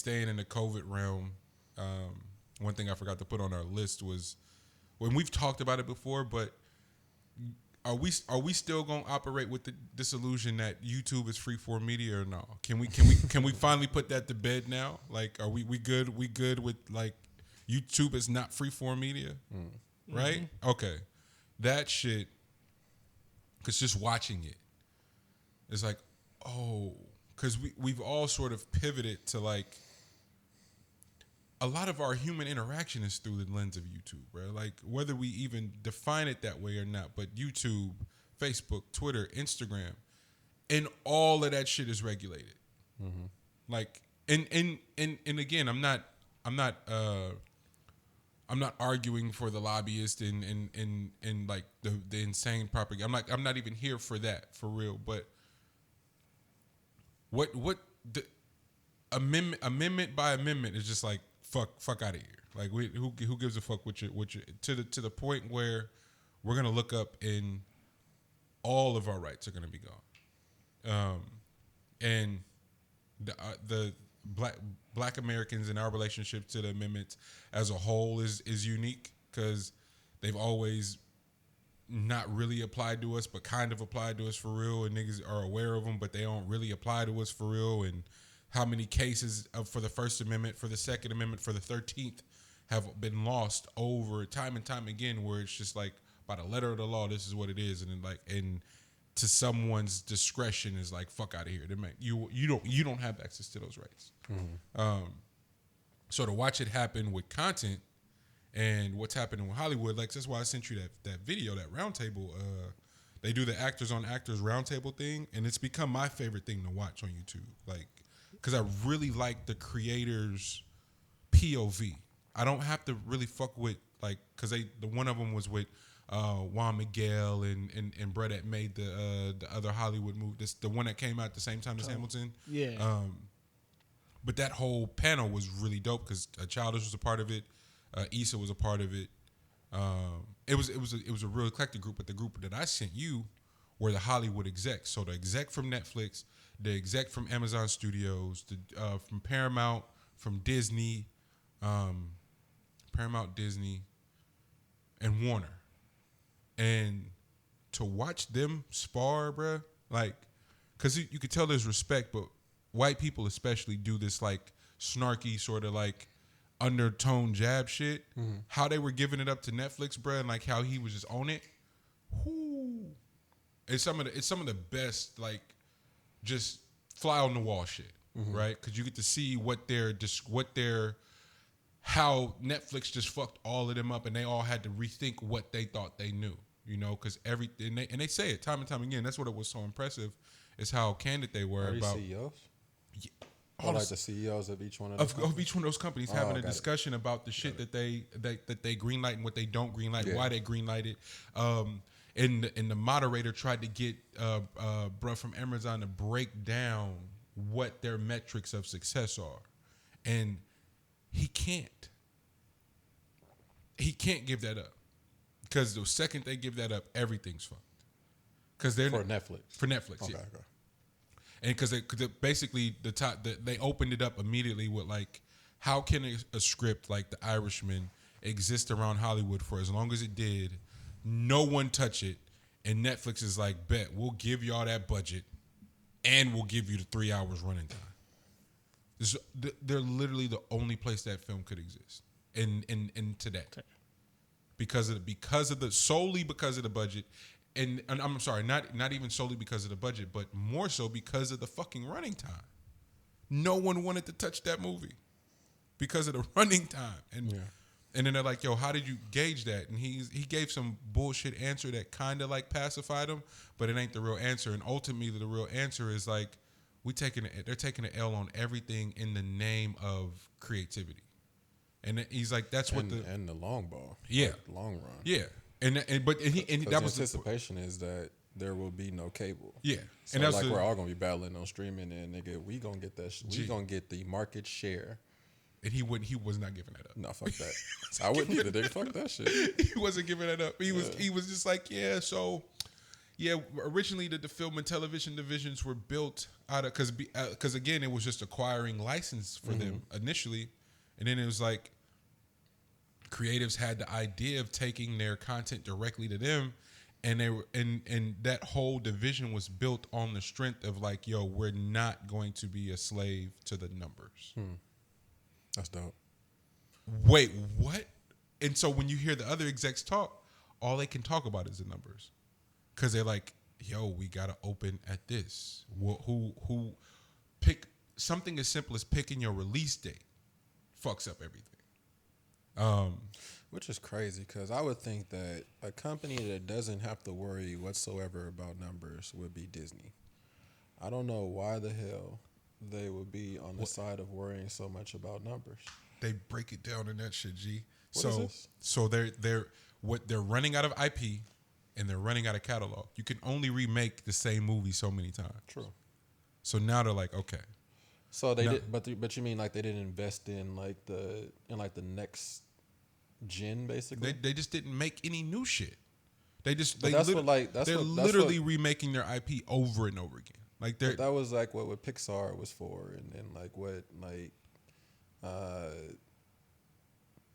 staying in the COVID realm, one thing I forgot to put on our list was when we've talked about it before, but are we still gonna operate with the disillusion that YouTube is freeform media or no? Can we finally put that to bed now? Like, are we good? We good with like YouTube is not freeform media, right? Okay, that shit. Cause just watching it, it's like, oh, cause we've all sort of pivoted to like. A lot of our human interaction is through the lens of YouTube, bro. Like whether we even define it that way or not, but YouTube, Facebook, Twitter, Instagram, and all of that shit is regulated. Like, and again, I'm not arguing for the lobbyist and like the insane propaganda. I'm not even here for that for real. But what the amendment by amendment is just like. Fuck out of here! Like, who gives a fuck what you to the point where we're gonna look up and all of our rights are gonna be gone, and the black Americans and our relationship to the amendments as a whole is unique because they've always not really applied to us, but kind of applied to us for real, and niggas are aware of them, but they don't really apply to us for real, and how many cases for the First Amendment, for the Second Amendment, for the 13th have been lost over time and time again, where it's just like by the letter of the law, this is what it is, and then like and to someone's discretion is like fuck out of here. You don't have access to those rights. So to watch it happen with content and what's happening with Hollywood, like that's why I sent you that video, that roundtable. They do the actors on actors roundtable thing, and it's become my favorite thing to watch on YouTube. Like. Because I really like the creators' POV. I don't have to really fuck with like because the one of them was with Juan Miguel and Brett that made the other Hollywood movie. This the one that came out at the same time as Hamilton. Yeah. But that whole panel was really dope because Childish was a part of it. Issa was a part of it. It was a real eclectic group. But the group that I sent you were the Hollywood execs. So the exec from Netflix. The exec from Amazon Studios, from Paramount, from Disney, Disney, and Warner. And to watch them spar, bruh, like, because you could tell there's respect, but white people especially do this, like, snarky sort of, like, undertone jab shit. How they were giving it up to Netflix, bruh, and, like, how he was just on it. Whoo. It's some of the best, like, just fly on the wall shit, right? Because you get to see how Netflix just fucked all of them up, and they all had to rethink what they thought they knew, you know? Because everything they say it time and time again. That's what it was so impressive is how candid they were about CEOs. Yeah, Or like the CEOs of each one of those of each one of those companies having a discussion about the shit that they greenlight and what they don't greenlight, why they greenlight it. And the moderator tried to get bruh from Amazon to break down what their metrics of success are, and he can't. He can't give that up because the second they give that up, everything's fucked. Because they're for Netflix. For Netflix, okay, yeah. Okay. And because basically they opened it up immediately with like, how can a script like The Irishman exist around Hollywood for as long as it did? No one touch it, and Netflix is like, bet we'll give y'all that budget, and we'll give you the 3 hours running time. They're literally the only place that film could exist, in to that, solely because of the budget, and I'm sorry, not even solely because of the budget, but more so because of the fucking running time. No one wanted to touch that movie because of the running time, and. Yeah. And then they're like, yo, how did you gauge that? And he gave some bullshit answer that kind of like pacified him, but it ain't the real answer. And ultimately, the real answer is like, they're taking an L on everything in the name of creativity. And he's like, that's what and the long ball, yeah, like long run, yeah. And that was anticipation is that there will be no cable, yeah. So and that's like we're all gonna be battling on streaming, and nigga, we gonna get that. We gonna get the market share. And he was not giving that up. No, fuck that. I wouldn't either. Nigga, fuck that shit. He wasn't giving that up. He was just like, yeah. So, Yeah, originally the film and television divisions were built out of because again it was just acquiring license for them initially, and then it was like creatives had the idea of taking their content directly to them, and they were and that whole division was built on the strength of like, yo, we're not going to be a slave to the numbers. That's dope. Wait, what? And so when you hear the other execs talk, all they can talk about is the numbers. Because they're like, yo, we got to open at this. Who pick something as simple as picking your release date fucks up everything. Which is crazy because I would think that a company that doesn't have to worry whatsoever about numbers would be Disney. I don't know why the hell they would be on the side of worrying so much about numbers. They break it down in that shit, G. What is this? So they're running out of IP and they're running out of catalog. You can only remake the same movie so many times. True. So now they're like, okay. So they did, but you mean like they didn't invest in the next gen basically? They just didn't make any new shit. They're literally remaking their IP over and over again. Like that was like what Pixar was for, and then like what like.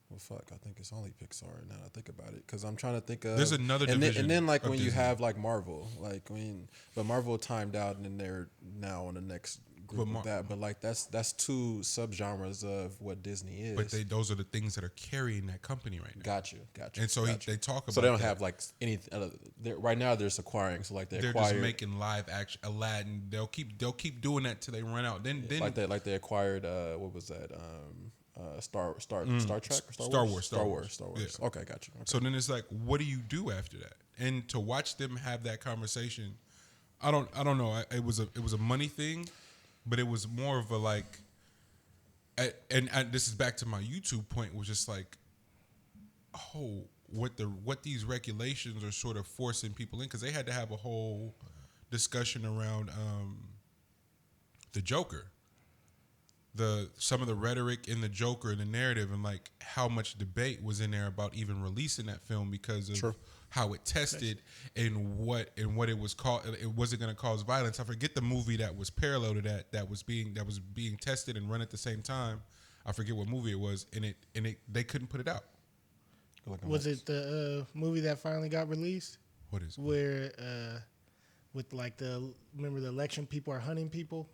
Well, fuck. I think it's only Pixar now that I think about it, because I'm trying to think of. There's another division. And then like when Disney. you have like Marvel, but Marvel timed out, and then they're now on the next group of that. But like that's two subgenres of what Disney is. But those are the things that are carrying that company right now. Got you. And so they talk about. So they don't have like any. Right now they're just acquiring. So like they're just making live action Aladdin. They'll keep doing that till they run out. Then they acquired what was that? Star Trek or Star Wars. Yeah. Okay, got you. Okay. So then it's like, what do you do after that? And to watch them have that conversation, I don't know. It was a money thing, but it was more of a like, and this is back to my YouTube point, was just like, oh, what these regulations are sort of forcing people in, because they had to have a whole discussion around the Joker. Some of the rhetoric in the Joker and the narrative, and like how much debate was in there about even releasing that film because of how it tested and what it was called. It wasn't going to cause violence. I forget the movie that was parallel to that was being tested and run at the same time. I forget what movie it was, and they couldn't put it out. Was it the movie that finally got released? What is it? Where with like remember the election people are hunting people,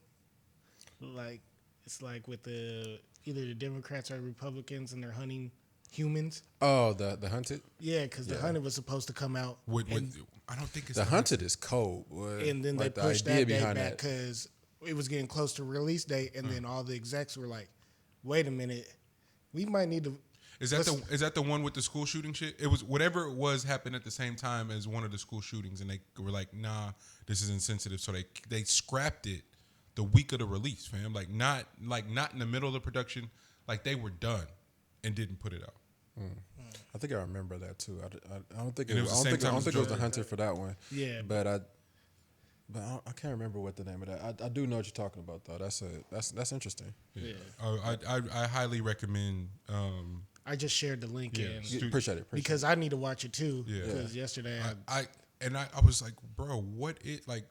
like. It's like with either the Democrats or Republicans, and they're hunting humans. Oh, the Hunted? Yeah, because the Hunted was supposed to come out. I don't think it's the Hunted is cold. Boy. And then like they pushed that day back because it was getting close to release date, and then all the execs were like, "Wait a minute, we might need to." Is that the one with the school shooting shit? It was whatever it was happened at the same time as one of the school shootings, and they were like, "Nah, this is insensitive," so they scrapped it. The week of the release, fam, not in the middle of the production, like they were done and didn't put it out. I think I remember that too. I don't think it was the Hunter for that one. Yeah, but I can't remember what the name of that. I do know what you're talking about though. That's interesting. Yeah. I highly recommend. I just shared the link. Yeah, appreciate it because I need to watch it too. Yeah, because yesterday I was like, bro, what it like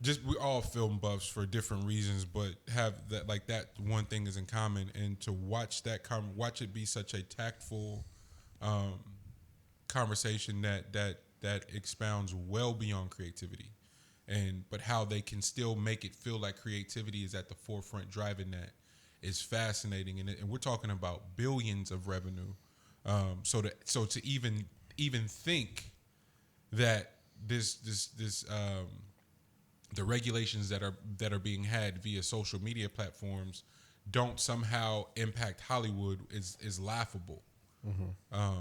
just we all film buffs for different reasons, but have that like that one thing is in common, and to watch watch it be such a tactful conversation that expounds well beyond creativity, but how they can still make it feel like creativity is at the forefront driving that is fascinating, and we're talking about billions of revenue. So to even think that this the regulations that are being had via social media platforms don't somehow impact Hollywood is laughable. Mm-hmm.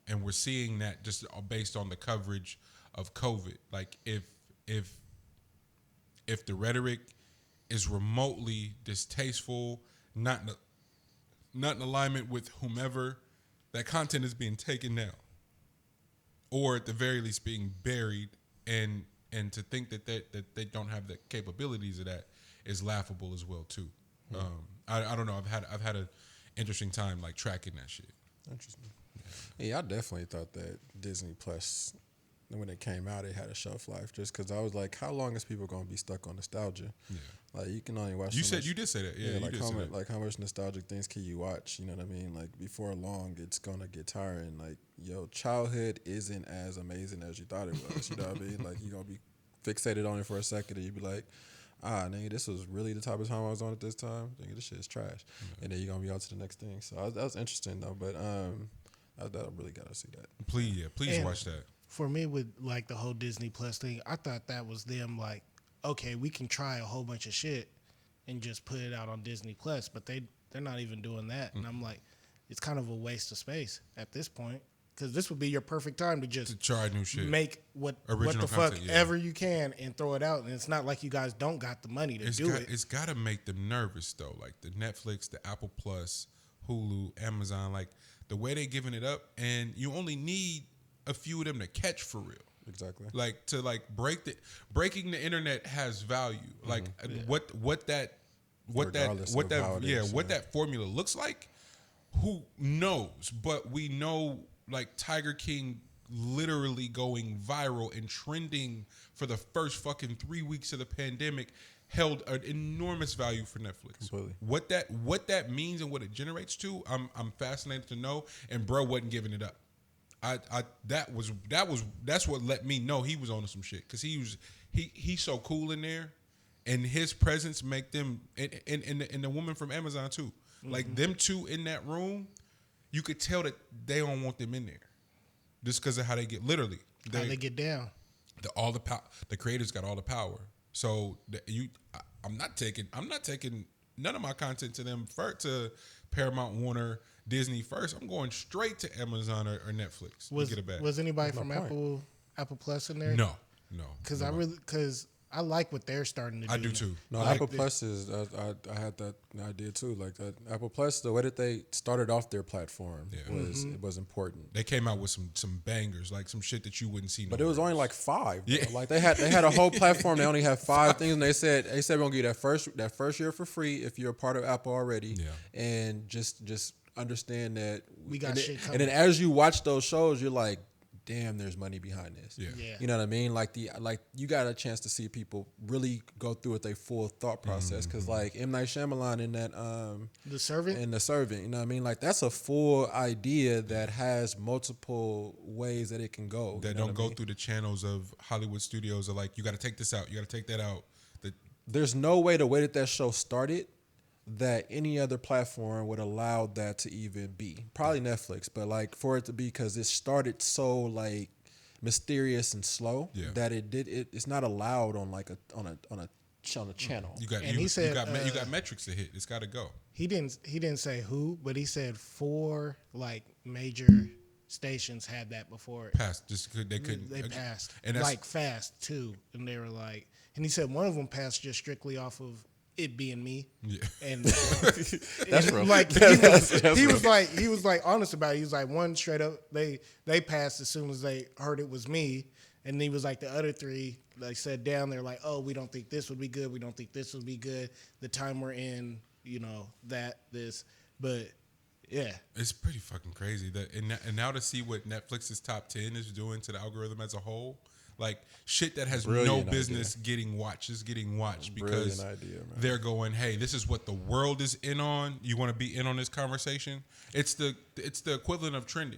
And we're seeing that just based on the coverage of COVID. Like if the rhetoric is remotely distasteful, not in alignment with whomever, that content is being taken down, or at the very least being buried, and to think that they don't have the capabilities of that is laughable as well too. I don't know. I've had an interesting time like tracking that shit. Interesting. Yeah, I definitely thought that Disney Plus when it came out, it had a shelf life. Just because I was like, how long is people gonna be stuck on nostalgia? Yeah. Like you can only watch. You so said much, you did say that. Yeah, you like did say that. like how much nostalgic things can you watch? You know what I mean? Like before long, it's gonna get tiring. Like yo, childhood isn't as amazing as you thought it was. You know what I mean? Like you're gonna be fixated on it for a second, and you be like, nigga, this was really the type of time I was on at this time. Nigga, this shit is trash. Yeah. And then you're gonna be on to the next thing. So that was interesting though. But I really gotta see that. Please watch that. For me, with like the whole Disney Plus thing, I thought that was them like, okay, we can try a whole bunch of shit and just put it out on Disney Plus, but they're not even doing that. And I'm like, it's kind of a waste of space at this point, because this would be your perfect time to just try new shit, make what original the fuck content, ever you can and throw it out. And it's not like you guys don't got the money to do it. It's got to make them nervous though, like the Netflix, the Apple Plus, Hulu, Amazon, like the way they giving it up, and you only need a few of them to catch for real. Exactly. Like to like breaking the internet has value. Like what that formula looks like, who knows? But we know like Tiger King literally going viral and trending for the first fucking 3 weeks of the pandemic held an enormous value for Netflix. Completely. What that means and what it generates to, I'm fascinated to know. And bro wasn't giving it up. That's what let me know he was on some shit, because he's so cool in there, and his presence make them and the woman from Amazon too, like them two in that room, you could tell that they don't want them in there, just because of how they get How they get down. The creators got all the power, so I'm not taking none of my content to them to Paramount, Warner, Disney first. I'm going straight to Amazon or Netflix. Was get it back. Was anybody from Apple Plus in there? No. Because I like what they're starting to do. I do too. No, like Apple Plus is. I had that idea too. Like that Apple Plus, the way that they started off their platform it was important. They came out with some bangers, like some shit that you wouldn't see. But it was only like 5. Yeah. Like they had a whole platform. They only had 5 things, and they said we're gonna give you that first year for free if you're a part of Apple already. Yeah. And just understand that we got shit coming. And then as you watch those shows, you're like, damn, there's money behind this. Yeah. You know what I mean? Like you got a chance to see people really go through with their full thought process. Because like M. Night Shyamalan in that The Servant, you know what I mean? Like that's a full idea that has multiple ways that it can go. That don't go through the channels of Hollywood studios are like, you got to take this out, you got to take that out. There's no way the way that show started that any other platform would allow that to even be. Probably Netflix, but like for it to be, because it started so like mysterious and slow that it's not allowed on like on a channel. You got metrics to hit. It's got to go. He didn't say who, but he said 4 like major stations had that before it passed. They couldn't. They passed, and like fast too, and they were like, and he said one of them passed just strictly off of it being me. Yeah. And that's real. Like he was like honest about it. He was like, one straight up they passed as soon as they heard it was me, and he was like, the other 3 like said down there like, oh, we don't think this would be good, we don't think this would be good, the time we're in, this, but yeah, it's pretty fucking crazy that and now to see what Netflix's top 10 is doing to the algorithm as a whole. Like shit that has no business getting watched is getting watched because they're going, hey, this is what the world is in on. You want to be in on this conversation? It's the equivalent of trending.